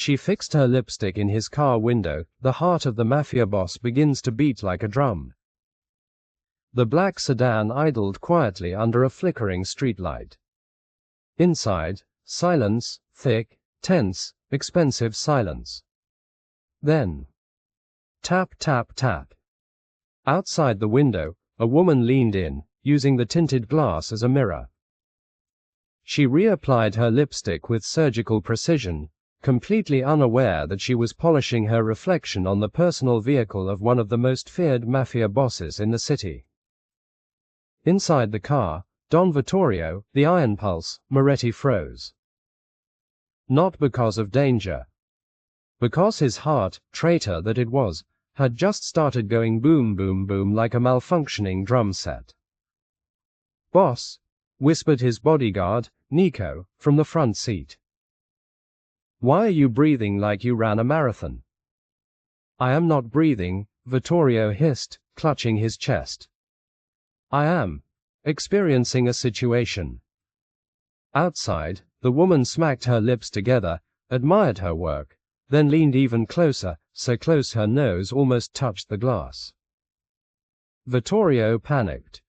She fixed her lipstick in his car window. The heart of the Mafia boss begins to beat like a drum. The black sedan idled quietly under a flickering streetlight. Inside, silence, thick, tense, expensive silence. Then, tap, tap, tap. Outside the window, a woman leaned in, using the tinted glass as a mirror. She reapplied her lipstick with surgical precision, completely unaware that she was polishing her reflection on the personal vehicle of one of the most feared Mafia bosses in the city. Inside the car, Don Vittorio, the iron pulse, Moretti froze. Not because of danger. Because his heart, traitor that it was, had just started going boom boom boom like a malfunctioning drum set. "Boss," whispered his bodyguard, Nico, from the front seat. "Why are you breathing like you ran a marathon?" "I am not breathing," Vittorio hissed, clutching his chest. "I am experiencing a situation." Outside, the woman smacked her lips together, admired her work, then leaned even closer, so close her nose almost touched the glass. Vittorio panicked.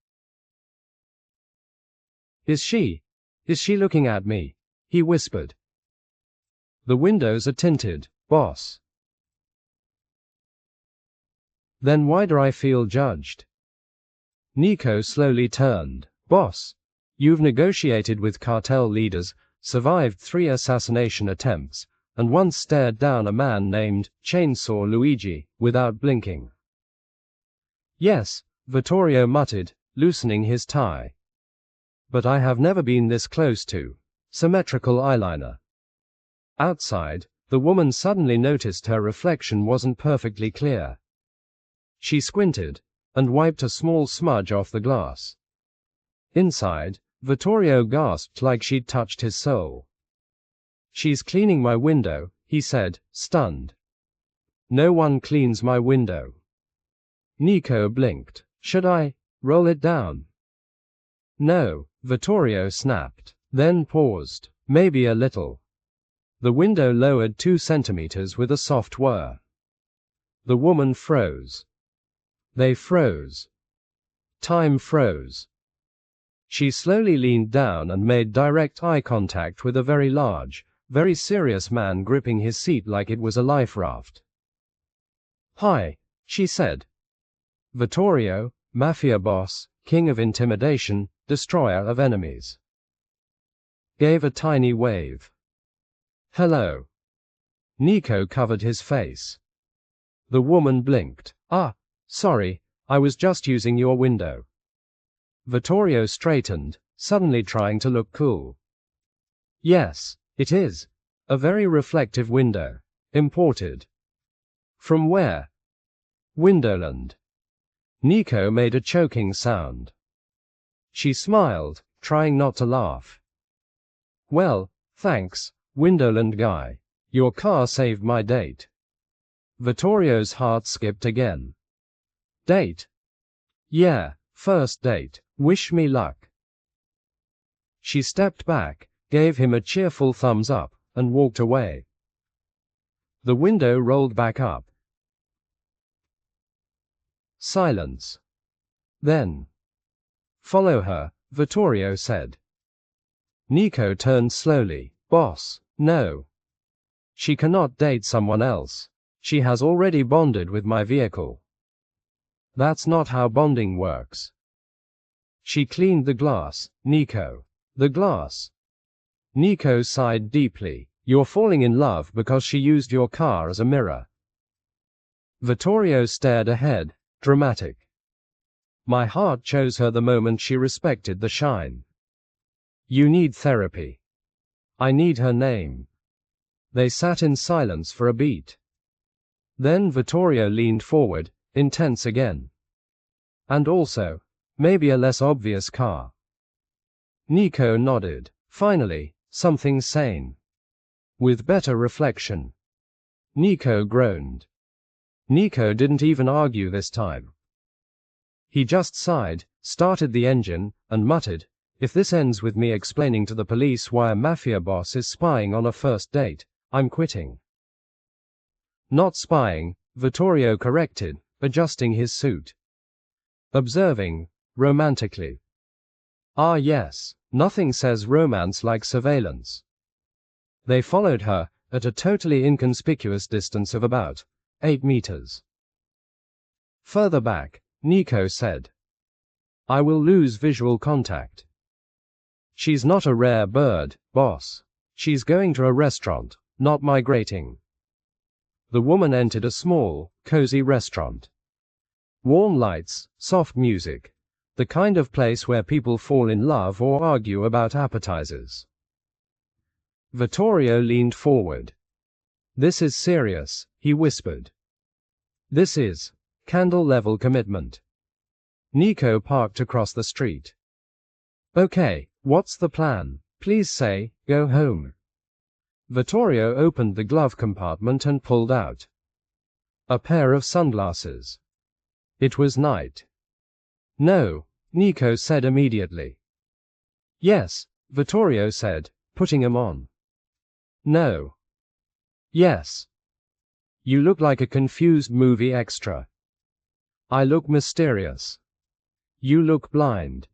Is she looking at me?" he whispered. "The windows are tinted, boss." "Then why do I feel judged?" Nico slowly turned. "Boss, you've negotiated with cartel leaders, survived 3 assassination attempts, and once stared down a man named Chainsaw Luigi, without blinking." "Yes," Vittorio muttered, loosening his tie. "But I have never been this close to symmetrical eyeliner." Outside, the woman suddenly noticed her reflection wasn't perfectly clear. She squinted, and wiped a small smudge off the glass. Inside, Vittorio gasped like she'd touched his soul. "She's cleaning my window," he said, stunned. "No one cleans my window." Nico blinked. "Should I roll it down?" "No," Vittorio snapped, then paused. "Maybe a little." The window lowered 2 centimeters with a soft whir. The woman froze. They froze. Time froze. She slowly leaned down and made direct eye contact with a very large, very serious man gripping his seat like it was a life raft. "Hi," she said. "Vittorio, Mafia boss, king of intimidation, destroyer of enemies." Gave a tiny wave. "Hello." Nico covered his face. The woman blinked. Sorry, I was just using your window." Vittorio straightened, suddenly trying to look cool. "Yes, it is. A very reflective window. Imported." "From where?" "Windowland." Nico made a choking sound. She smiled, trying not to laugh. "Well, thanks, Windowland guy. Your car saved my date." Vittorio's heart skipped again. "Date?" "Yeah, first date. Wish me luck." She stepped back, gave him a cheerful thumbs up, and walked away. The window rolled back up. Silence. Then, "Follow her," Vittorio said. Nico turned slowly. "Boss, no. She cannot date someone else. She has already bonded with my vehicle." "That's not how bonding works." She cleaned the glass, Nico. "The glass?" Nico sighed deeply. "You're falling in love because she used your car as a mirror." Vittorio stared ahead, dramatic. "My heart chose her the moment she respected the shine." "You need therapy." "I need her name." They sat in silence for a beat. Then Vittorio leaned forward, intense again. "And also, maybe a less obvious car." Nico nodded. "Finally, something sane. With better reflection." Nico groaned. Nico didn't even argue this time. He just sighed, started the engine, and muttered, "If this ends with me explaining to the police why a Mafia boss is spying on a first date, I'm quitting." Not spying, Vittorio corrected, adjusting his suit. Observing, romantically. Ah yes, nothing says romance like surveillance. They followed her, at a totally inconspicuous distance of about 8 meters. Further back, Nico said, I will lose visual contact. She's not a rare bird, boss. She's going to a restaurant, not migrating. The woman entered a small, cozy restaurant. Warm lights, soft music. The kind of place where people fall in love or argue about appetizers. Vittorio leaned forward. This is serious, he whispered. This is candle-level commitment. Nico parked across the street. Okay, what's the plan? Please say, go home. Vittorio opened the glove compartment and pulled out a pair of sunglasses. It was night. No, Nico said immediately. Yes, Vittorio said, putting them on. No. Yes. You look like a confused movie extra. I look mysterious. You look blind.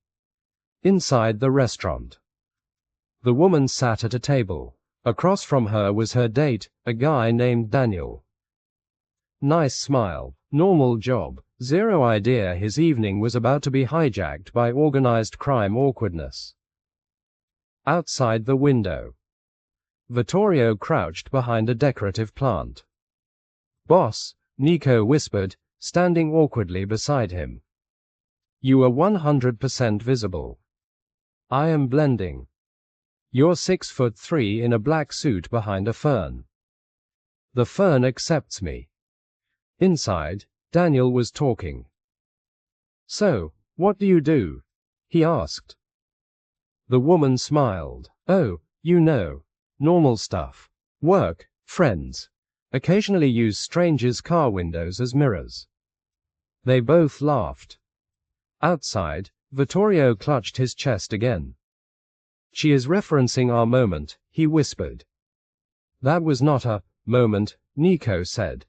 Inside the restaurant. The woman sat at a table. Across from her was her date, a guy named Daniel. Nice smile, normal job, zero idea his evening was about to be hijacked by organized crime awkwardness. Outside the window. Vittorio crouched behind a decorative plant. Boss, Nico whispered, standing awkwardly beside him. You are 100% visible. I am blending. You're 6'3" in a black suit behind a fern. The fern accepts me. Inside, Daniel was talking. So, what do you do? He asked. The woman smiled. Oh, you know. Normal stuff. Work, friends. Occasionally use strangers' car windows as mirrors. They both laughed. Outside, Vittorio clutched his chest again. She is referencing our moment, he whispered. That was not a moment, Nico said.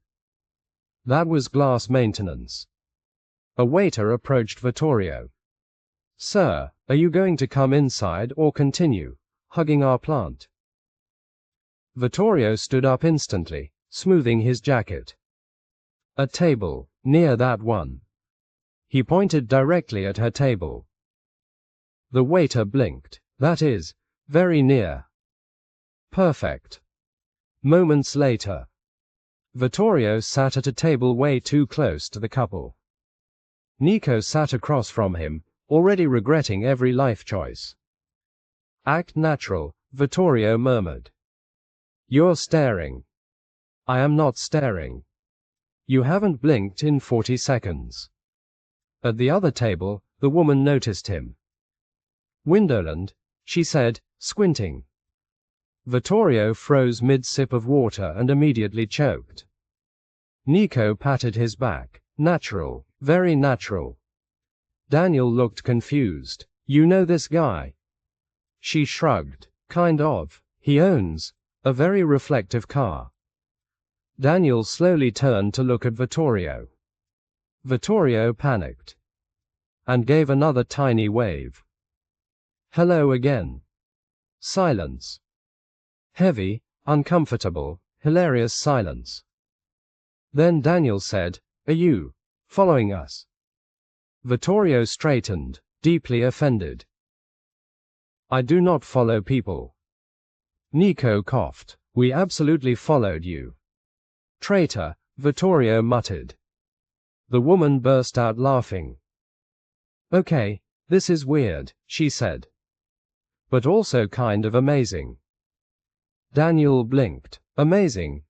That was glass maintenance. A waiter approached Vittorio. Sir, are you going to come inside or continue hugging our plant? Vittorio stood up instantly, smoothing his jacket. A table, near that one. He pointed directly at her table. The waiter blinked. That is, very near. Perfect. Moments later. Vittorio sat at a table way too close to the couple. Nico sat across from him, already regretting every life choice. Act natural, Vittorio murmured. You're staring. I am not staring. You haven't blinked in 40 seconds. At the other table, the woman noticed him. Windowland, she said, squinting. Vittorio froze mid-sip of water and immediately choked. Nico patted his back. Natural, very natural. Daniel looked confused. You know this guy? She shrugged. Kind of. He owns a very reflective car. Daniel slowly turned to look at Vittorio. Vittorio panicked. And gave another tiny wave. Hello again. Silence. Heavy, uncomfortable, hilarious silence. Then Daniel said, Are you following us? Vittorio straightened, deeply offended. I do not follow people. Nico coughed. We absolutely followed you. Traitor, Vittorio muttered. The woman burst out laughing. Okay, this is weird, she said. But also kind of amazing. Daniel blinked. Amazing.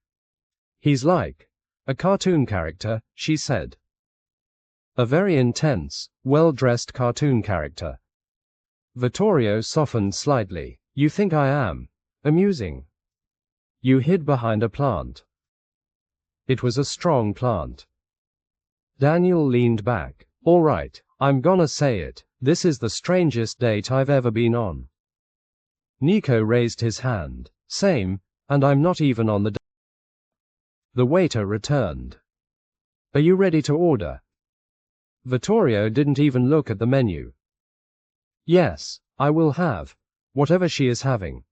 He's like a cartoon character, she said. A very intense, well-dressed cartoon character. Vittorio softened slightly. You think I am amusing? You hid behind a plant. It was a strong plant. Daniel leaned back. All right, I'm gonna say it. This is the strangest date I've ever been on. Nico raised his hand. Same, and I'm not even on the The waiter returned. Are you ready to order? Vittorio didn't even look at the menu. Yes, I will have whatever she is having.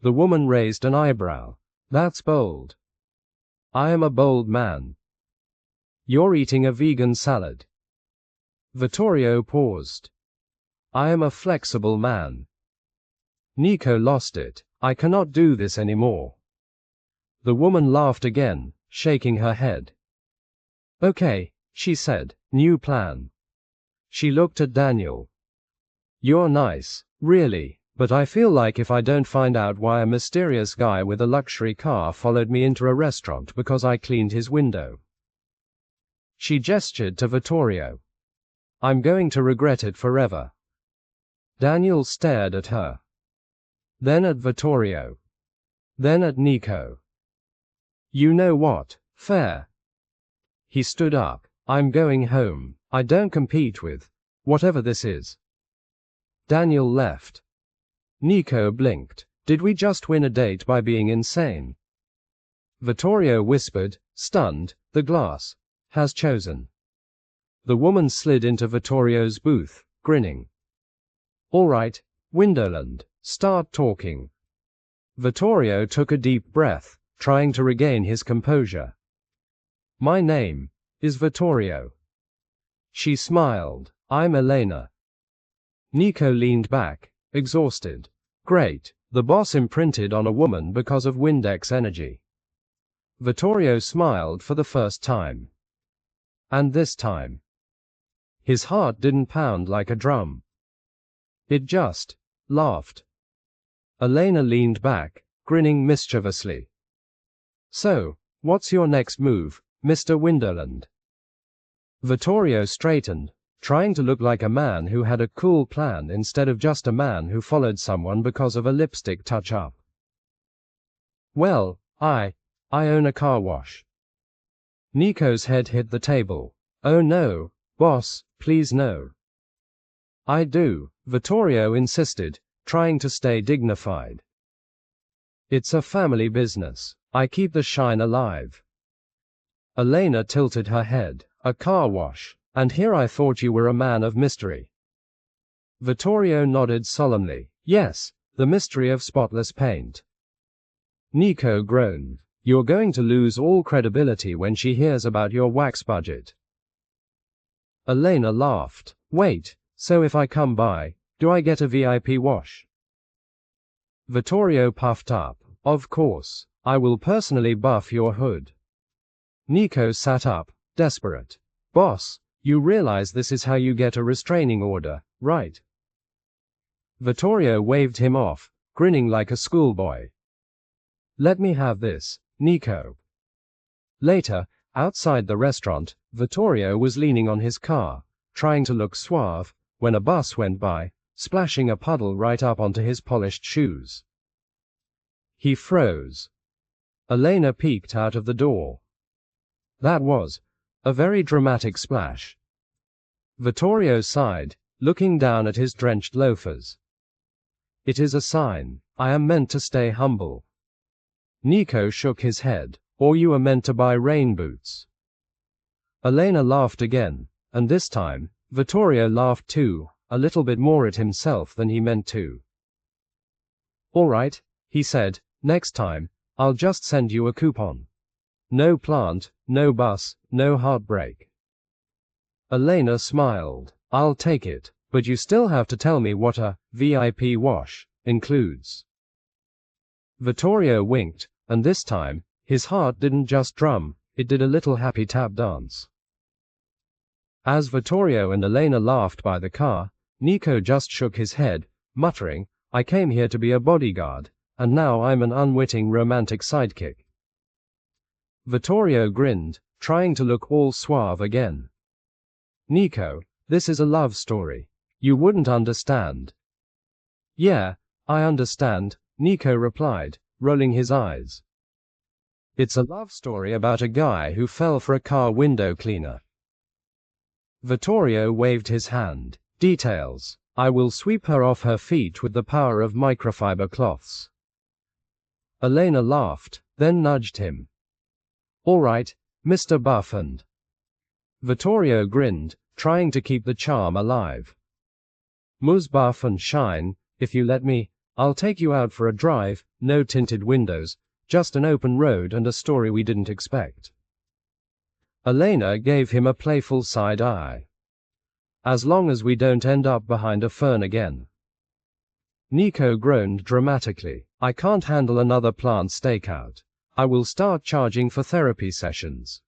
The woman raised an eyebrow. That's bold. I am a bold man. You're eating a vegan salad. Vittorio paused. I am a flexible man. Nico lost it. I cannot do this anymore. The woman laughed again, shaking her head. Okay, she said, new plan. She looked at Daniel. You're nice, really, but I feel like if I don't find out why a mysterious guy with a luxury car followed me into a restaurant because I cleaned his window. She gestured to Vittorio. I'm going to regret it forever. Daniel stared at her. Then at Vittorio. Then at Nico. You know what? Fair. He stood up. I'm going home. I don't compete with whatever this is. Daniel left. Nico blinked. Did we just win a date by being insane? Vittorio whispered, stunned, the glass has chosen. The woman slid into Vittorio's booth, grinning. All right, Windowland, start talking. Vittorio took a deep breath, trying to regain his composure. My name is Vittorio. She smiled. I'm Elena. Nico leaned back, exhausted. Great, the boss imprinted on a woman because of Windex energy. Vittorio smiled for the first time. And this time, his heart didn't pound like a drum. It just laughed. Elena leaned back, grinning mischievously. So, what's your next move, Mr. Windowland? Vittorio straightened, trying to look like a man who had a cool plan instead of just a man who followed someone because of a lipstick touch-up. Well, I own a car wash. Nico's head hit the table. Oh no, boss, please no. I do, Vittorio insisted, trying to stay dignified. It's a family business. I keep the shine alive. Elena tilted her head. A car wash. And here I thought you were a man of mystery. Vittorio nodded solemnly. Yes, the mystery of spotless paint. Nico groaned. You're going to lose all credibility when she hears about your wax budget. Elena laughed. Wait, so if I come by, do I get a VIP wash? Vittorio puffed up. Of course, I will personally buff your hood. Nico sat up, desperate. Boss, you realize this is how you get a restraining order, right? Vittorio waved him off, grinning like a schoolboy. Let me have this, Nico. Later, outside the restaurant, Vittorio was leaning on his car, trying to look suave, when a bus went by, splashing a puddle right up onto his polished shoes. He froze. Elena peeked out of the door. That was a very dramatic splash. Vittorio sighed, looking down at his drenched loafers. It is a sign. I am meant to stay humble. Nico shook his head. Or you are meant to buy rain boots. Elena laughed again, and this time, Vittorio laughed too, a little bit more at himself than he meant to. All right, he said, next time, I'll just send you a coupon. No plant, no bus, no heartbreak. Elena smiled. I'll take it, but you still have to tell me what a VIP wash includes. Vittorio winked, and this time, his heart didn't just drum, it did a little happy tap dance. As Vittorio and Elena laughed by the car, Nico just shook his head, muttering, I came here to be a bodyguard, and now I'm an unwitting romantic sidekick. Vittorio grinned, trying to look all suave again. Nico, this is a love story. You wouldn't understand. Yeah, I understand, Nico replied, rolling his eyes. It's a love story about a guy who fell for a car window cleaner. Vittorio waved his hand. Details. I will sweep her off her feet with the power of microfiber cloths. Elena laughed, then nudged him. All right, Mr. Buffand. Vittorio grinned, trying to keep the charm alive. Mus buff and shine, if you let me, I'll take you out for a drive, no tinted windows, just an open road and a story we didn't expect. Elena gave him a playful side eye. As long as we don't end up behind a fern again. Nico groaned dramatically. I can't handle another plant stakeout. I will start charging for therapy sessions.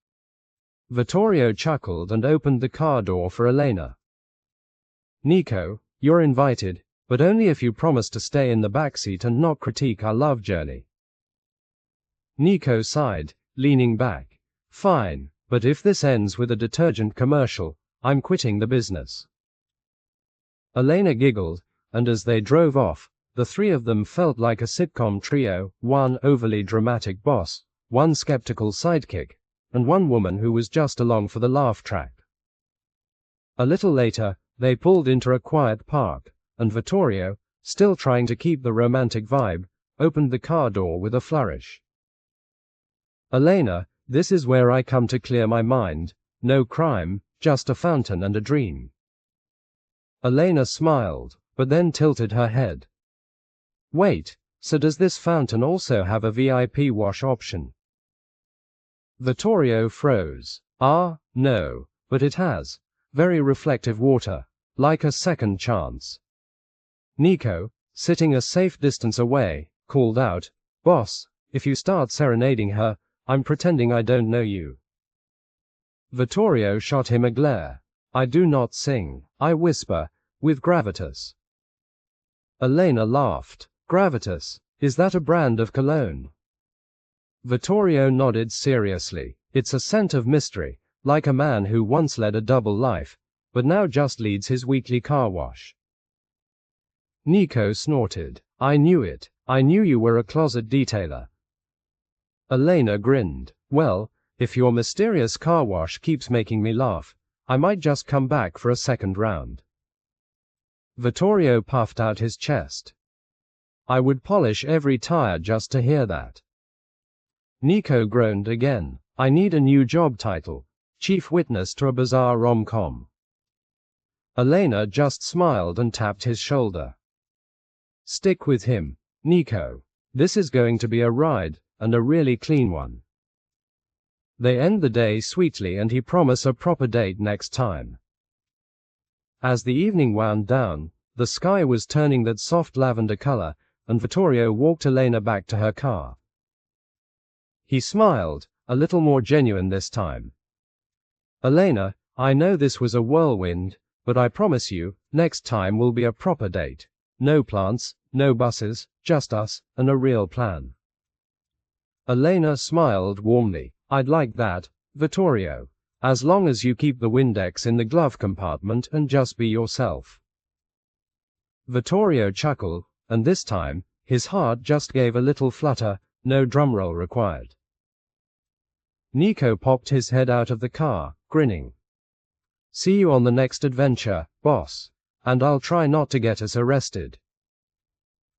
Vittorio chuckled and opened the car door for Elena. Nico, you're invited, but only if you promise to stay in the backseat and not critique our love journey. Nico sighed, leaning back. Fine, but if this ends with a detergent commercial, I'm quitting the business. Elena giggled, and as they drove off, the three of them felt like a sitcom trio, one overly dramatic boss, one skeptical sidekick, and one woman who was just along for the laugh track. A little later, they pulled into a quiet park, and Vittorio, still trying to keep the romantic vibe, opened the car door with a flourish. Elena, this is where I come to clear my mind, no crime, just a fountain and a dream. Elena smiled, but then tilted her head. Wait, so does this fountain also have a VIP wash option? Vittorio froze. Ah, no, but it has. Very reflective water, like a second chance. Nico, sitting a safe distance away, called out, Boss, if you start serenading her, I'm pretending I don't know you. Vittorio shot him a glare. I do not sing, I whisper, with gravitas. Elena laughed. Gravitas, is that a brand of cologne? Vittorio nodded seriously. It's a scent of mystery, like a man who once led a double life, but now just leads his weekly car wash. Nico snorted. I knew it. I knew you were a closet detailer. Elena grinned. Well, if your mysterious car wash keeps making me laugh, I might just come back for a second round. Vittorio puffed out his chest. I would polish every tire just to hear that. Nico groaned again. I need a new job title. Chief witness to a bizarre rom-com. Elena just smiled and tapped his shoulder. Stick with him, Nico. This is going to be a ride, and a really clean one. They end the day sweetly and he promised a proper date next time. As the evening wound down, the sky was turning that soft lavender color, and Vittorio walked Elena back to her car. He smiled, a little more genuine this time. Elena, I know this was a whirlwind, but I promise you, next time will be a proper date. No plants, no buses, just us, and a real plan. Elena smiled warmly. I'd like that, Vittorio. As long as you keep the Windex in the glove compartment and just be yourself. Vittorio chuckled, and this time, his heart just gave a little flutter, no drumroll required. Nico popped his head out of the car, grinning. See you on the next adventure, boss. And I'll try not to get us arrested.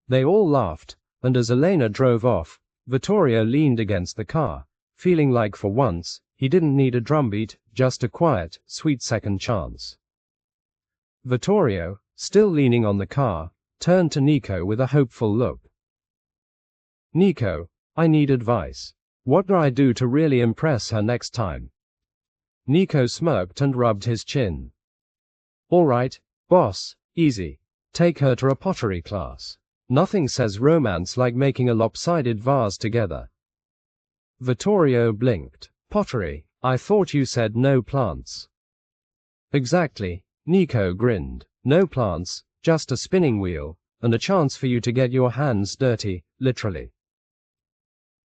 They all laughed, and as Elena drove off, Vittorio leaned against the car, feeling like for once, he didn't need a drumbeat, just a quiet, sweet second chance. Vittorio, still leaning on the car, turned to Nico with a hopeful look. Nico, I need advice. What do I do to really impress her next time? Nico smirked and rubbed his chin. All right, boss, easy. Take her to a pottery class. Nothing says romance like making a lopsided vase together. Vittorio blinked. Pottery, I thought you said no plants. Exactly, Nico grinned. No plants, just a spinning wheel, and a chance for you to get your hands dirty, literally.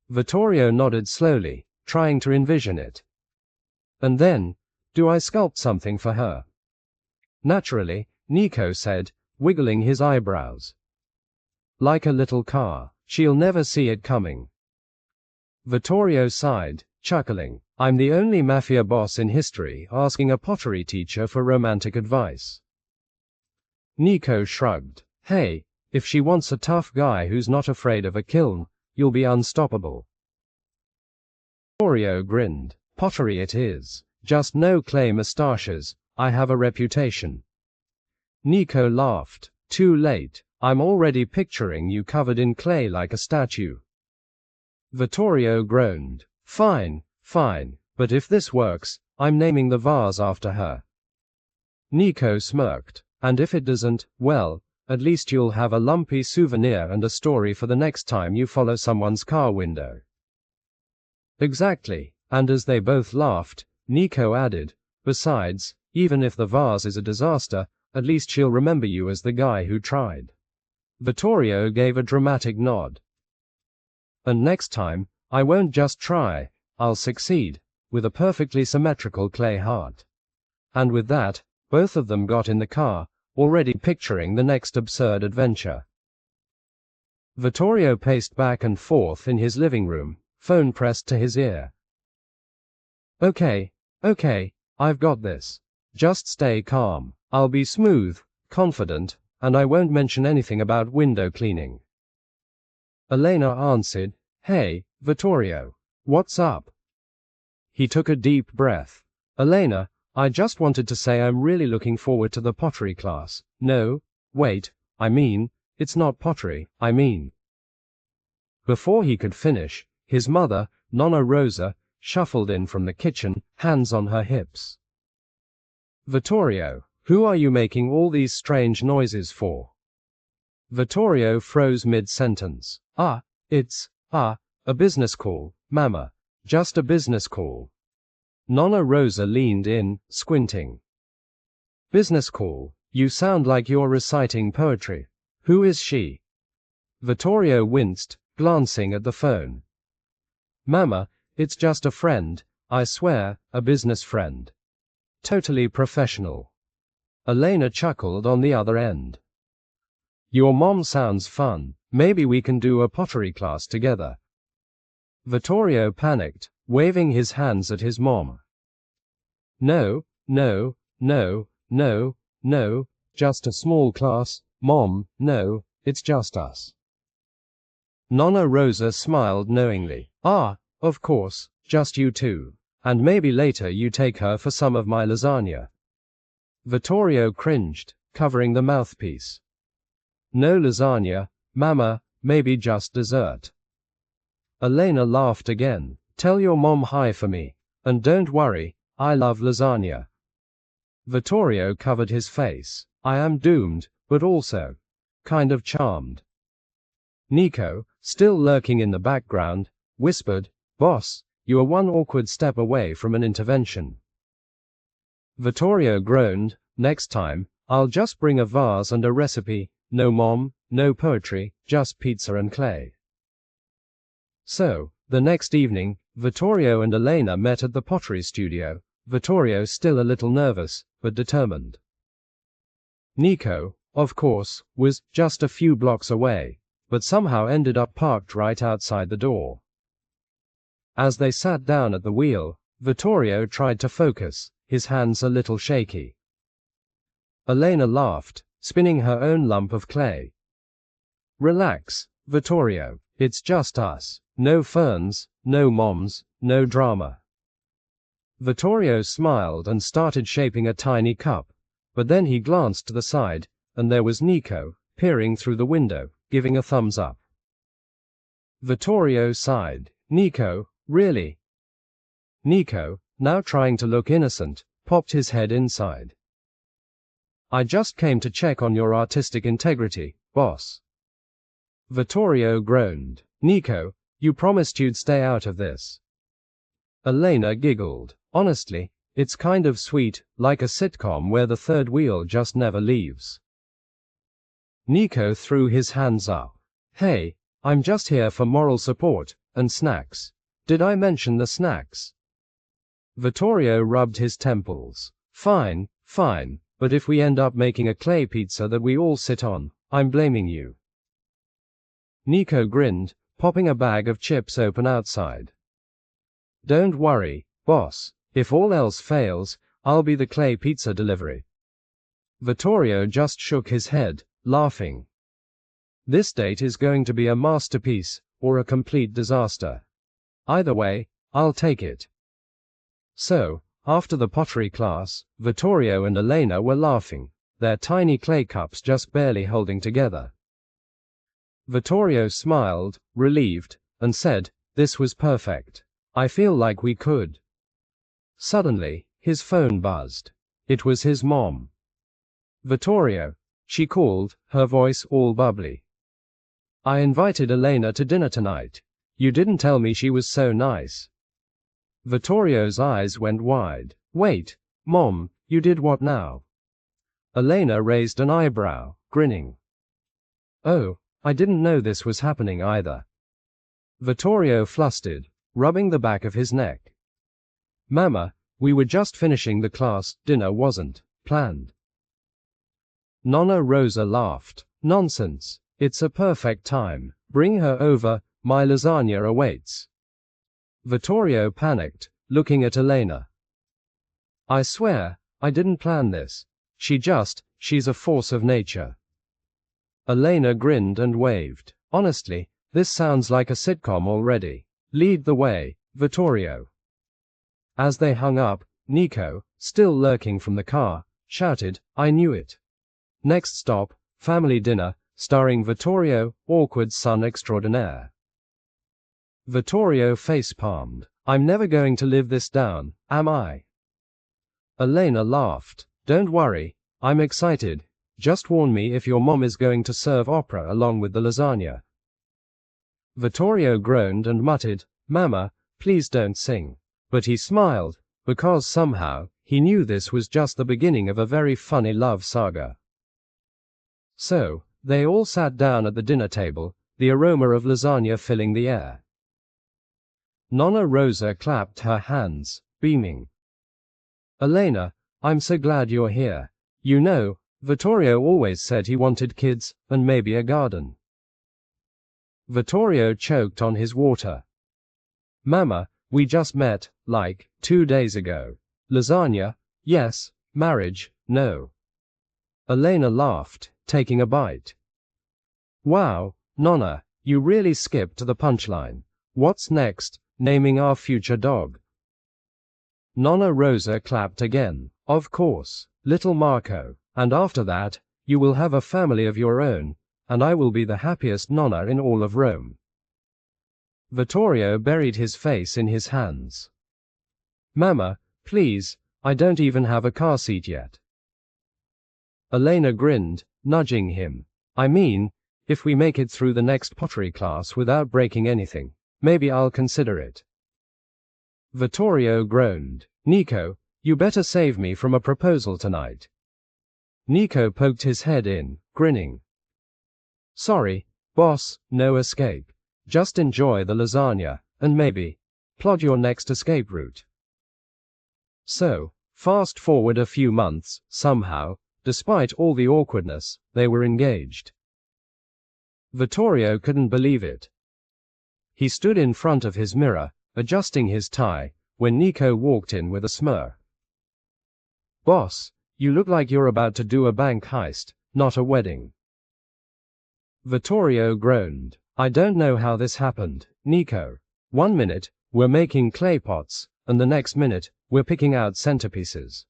Vittorio nodded slowly, trying to envision it. And then, do I sculpt something for her? Naturally, Nico said, wiggling his eyebrows. Like a little car, she'll never see it coming. Vittorio sighed, chuckling. I'm the only Mafia boss in history asking a pottery teacher for romantic advice. Nico shrugged. Hey, if she wants a tough guy who's not afraid of a kiln, you'll be unstoppable. Vittorio grinned. Pottery it is. Just no clay moustaches. I have a reputation. Nico laughed. Too late. I'm already picturing you covered in clay like a statue. Vittorio groaned. Fine, fine, but if this works, I'm naming the vase after her. Nico smirked. And if it doesn't, well, at least you'll have a lumpy souvenir and a story for the next time you follow someone's car window. Exactly. And as they both laughed, Nico added, besides, even if the vase is a disaster, at least she'll remember you as the guy who tried. Vittorio gave a dramatic nod. And next time, I won't just try, I'll succeed, with a perfectly symmetrical clay heart. And with that, both of them got in the car, already picturing the next absurd adventure. Vittorio paced back and forth in his living room, phone pressed to his ear. Okay, I've got this. Just stay calm. I'll be smooth, confident, and I won't mention anything about window cleaning. Elena answered, Hey, Vittorio. What's up? He took a deep breath. Elena, I just wanted to say I'm really looking forward to the pottery class. No, wait, I mean, it's not pottery, I mean. Before he could finish, his mother, Nonna Rosa, shuffled in from the kitchen, hands on her hips. Vittorio, who are you making all these strange noises for? Vittorio froze mid-sentence. It's a business call, Mama. Just a business call. Nonna Rosa leaned in, squinting. Business call? You sound like you're reciting poetry. Who is she? Vittorio winced, glancing at the phone. Mama, it's just a friend, I swear, a business friend. Totally professional. Elena chuckled on the other end. Your mom sounds fun, maybe we can do a pottery class together. Vittorio panicked, waving his hands at his mom. No, just a small class, Mom, no, it's just us. Nonna Rosa smiled knowingly. Of course, just you two. And maybe later you take her for some of my lasagna. Vittorio cringed, covering the mouthpiece. No lasagna, Mama, maybe just dessert. Elena laughed again. Tell your mom hi for me. And don't worry, I love lasagna. Vittorio covered his face. I am doomed, but also kind of charmed. Nico, still lurking in the background, whispered, Boss, you are one awkward step away from an intervention. Vittorio groaned, next time, I'll just bring a vase and a recipe, no mom, no poetry, just pizza and clay. So, the next evening, Vittorio and Elena met at the pottery studio, Vittorio still a little nervous, but determined. Nico, of course, was just a few blocks away, but somehow ended up parked right outside the door. As they sat down at the wheel, Vittorio tried to focus, his hands a little shaky. Elena laughed, spinning her own lump of clay. Relax, Vittorio, it's just us. No ferns, no moms, no drama. Vittorio smiled and started shaping a tiny cup, but then he glanced to the side, and there was Nico, peering through the window, giving a thumbs up. Vittorio sighed. Nico, really? Nico, now trying to look innocent, popped his head inside. I just came to check on your artistic integrity, boss. Vittorio groaned. Nico, you promised you'd stay out of this. Elena giggled. Honestly, it's kind of sweet, like a sitcom where the third wheel just never leaves. Nico threw his hands up. Hey, I'm just here for moral support, and snacks. Did I mention the snacks? Vittorio rubbed his temples. Fine, but if we end up making a clay pizza that we all sit on, I'm blaming you. Nico grinned, popping a bag of chips open outside. Don't worry, boss, if all else fails, I'll be the clay pizza delivery. Vittorio just shook his head, laughing. This date is going to be a masterpiece, or a complete disaster. Either way, I'll take it. So, after the pottery class, Vittorio and Elena were laughing, their tiny clay cups just barely holding together. Vittorio smiled, relieved, and said, "This was perfect. I feel like we could." Suddenly, his phone buzzed. It was his mom. "Vittorio," she called, her voice all bubbly. "I invited Elena to dinner tonight. You didn't tell me she was so nice." Vittorio's eyes went wide. "Wait, Mom, you did what now?" Elena raised an eyebrow, grinning. "Oh, I didn't know this was happening either." Vittorio flustered, rubbing the back of his neck. "Mama, we were just finishing the class, dinner wasn't planned." Nonna Rosa laughed. "Nonsense. It's a perfect time. Bring her over, my lasagna awaits." Vittorio panicked, looking at Elena. "I swear, I didn't plan this. She's a force of nature." Elena grinned and waved. "Honestly, this sounds like a sitcom already. Lead the way, Vittorio." As they hung up, Nico, still lurking from the car, shouted, "I knew it." Next stop, family dinner, starring Vittorio, awkward son extraordinaire. Vittorio face-palmed. "I'm never going to live this down, am I?" Elena laughed. "Don't worry, I'm excited. Just warn me if your mom is going to serve opera along with the lasagna." Vittorio groaned and muttered, "Mama, please don't sing." But he smiled, because somehow, he knew this was just the beginning of a very funny love saga. So, they all sat down at the dinner table, the aroma of lasagna filling the air. Nonna Rosa clapped her hands, beaming. "Elena, I'm so glad you're here. You know, Vittorio always said he wanted kids, and maybe a garden." Vittorio choked on his water. "Mama, we just met, like, 2 days ago. Lasagna, yes, marriage, no." Elena laughed, taking a bite. "Wow, Nonna, you really skipped to the punchline. What's next? Naming our future dog." Nonna Rosa clapped again. "Of course, little Marco, and after that, you will have a family of your own, and I will be the happiest nonna in all of Rome." Vittorio buried his face in his hands. "Mama, please, I don't even have a car seat yet." Elena grinned, nudging him. "I mean, if we make it through the next pottery class without breaking anything, maybe I'll consider it." Vittorio groaned. "Nico, you better save me from a proposal tonight." Nico poked his head in, grinning. "Sorry, boss, no escape. Just enjoy the lasagna, and maybe plot your next escape route." So, fast forward a few months, somehow, despite all the awkwardness, they were engaged. Vittorio couldn't believe it. He stood in front of his mirror, adjusting his tie, when Nico walked in with a smirk. "Boss, you look like you're about to do a bank heist, not a wedding." Vittorio groaned. "I don't know how this happened, Nico. 1 minute, we're making clay pots, and the next minute, we're picking out centerpieces."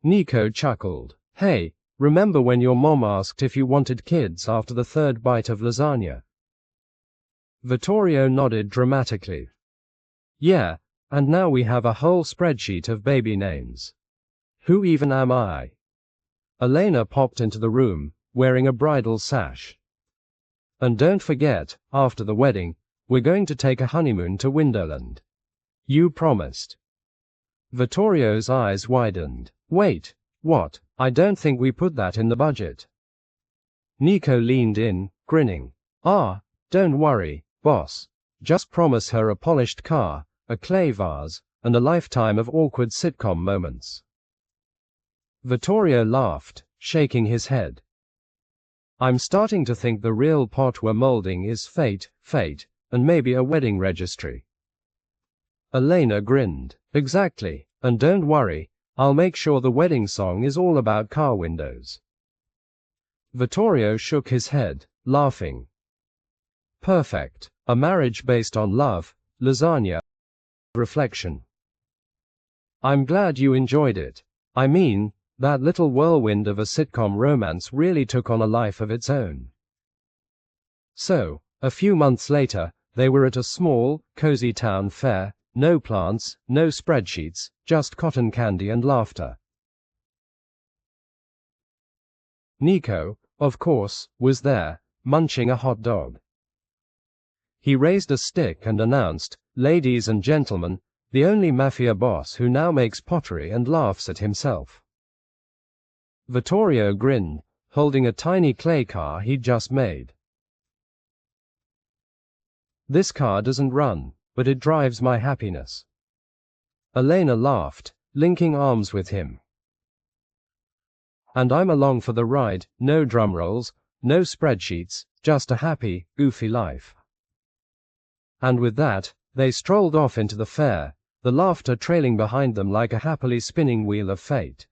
Nico chuckled. "Hey, remember when your mom asked if you wanted kids after the 3rd bite of lasagna?" Vittorio nodded dramatically. "Yeah, and now we have a whole spreadsheet of baby names. Who even am I?" Elena popped into the room, wearing a bridal sash. "And don't forget, after the wedding, we're going to take a honeymoon to Wonderland. You promised." Vittorio's eyes widened. "Wait, what? I don't think we put that in the budget." Nico leaned in, grinning. Don't worry, boss. Just promise her a polished car, a clay vase, and a lifetime of awkward sitcom moments." Vittorio laughed, shaking his head. "I'm starting to think the real pot we're molding is fate, and maybe a wedding registry." Elena grinned. "Exactly, and don't worry, I'll make sure the wedding song is all about car windows." Vittorio shook his head, laughing. "Perfect. A marriage based on love, lasagna, Reflection. I'm glad you enjoyed it. I mean, that little whirlwind of a sitcom romance really took on a life of its own. So, a few months later, they were at a small, cozy town fair, no plants, no spreadsheets, just cotton candy and laughter. Nico, of course, was there, munching a hot dog. He raised a stick and announced, "Ladies and gentlemen, the only Mafia boss who now makes pottery and laughs at himself." Vittorio grinned, holding a tiny clay car he'd just made. "This car doesn't run, but it drives my happiness." Elena laughed, linking arms with him. "And I'm along for the ride, no drum rolls, no spreadsheets, just a happy, goofy life." And with that, they strolled off into the fair, the laughter trailing behind them like a happily spinning wheel of fate.